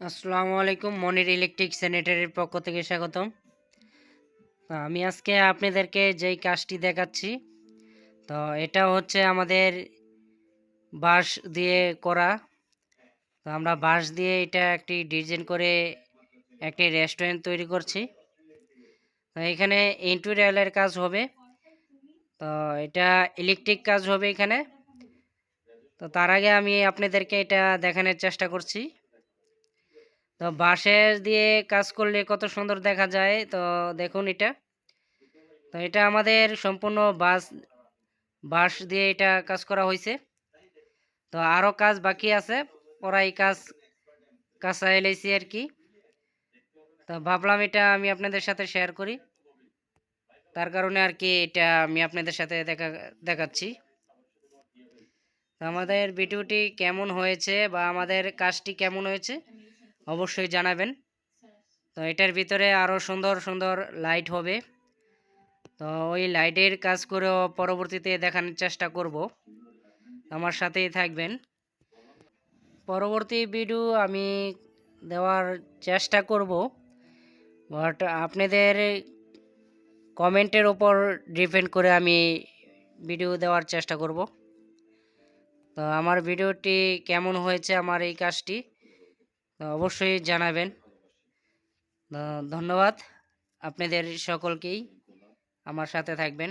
আসসালামু আলাইকুম। মনির ইলেকট্রিক স্যানিটারির পক্ষ থেকে স্বাগতম। তো আমি আজকে আপনাদেরকে যেই কাজটি দেখাচ্ছি, তো এটা হচ্ছে আমাদের বাঁশ দিয়ে করা। তো আমরা বাঁশ দিয়ে এটা একটি ডিজাইন করে একটি রেস্টুরেন্ট তৈরি করছি। তো এখানে ইন্টেরিয়রের কাজ হবে, তো এটা ইলেকট্রিক কাজ হবে এখানে। তো তার আগে আমি আপনাদেরকে এটা দেখানোর চেষ্টা করছি। তো বাঁশের দিয়ে কাজ করলে কত সুন্দর দেখা যায়, তো দেখুন এটা। তো এটা আমাদের সম্পূর্ণ বাঁশ দিয়ে এটা কাজ করা হয়েছে। তো আরও কাজ বাকি আছে, ওরা এই কাজ কাঁচা এলাইছি আর কি। তো ভাবলাম এটা আমি আপনাদের সাথে শেয়ার করি, তার কারণে আর কি এটা আমি আপনাদের সাথে দেখাচ্ছি। তো আমাদের ভিডিওটি কেমন হয়েছে বা আমাদের কাজটি কেমন হয়েছে অবশ্যই জানাবেন। তো এটার ভিতরে আরও সুন্দর সুন্দর লাইট হবে, তো ওই লাইটের কাজ করেও পরবর্তীতে দেখানোর চেষ্টা করব। আমার সাথেই থাকবেন। পরবর্তী ভিডিও আমি দেওয়ার চেষ্টা করব, বাট আপনাদের কমেন্টের ওপর ডিপেন্ড করে আমি ভিডিও দেওয়ার চেষ্টা করব। তো আমার ভিডিওটি কেমন হয়েছে, আমার এই কাজটি, তো অবশ্যই জানাবেন। ধন্যবাদ আপনাদের সকলকেই, আমার সাথে থাকবেন।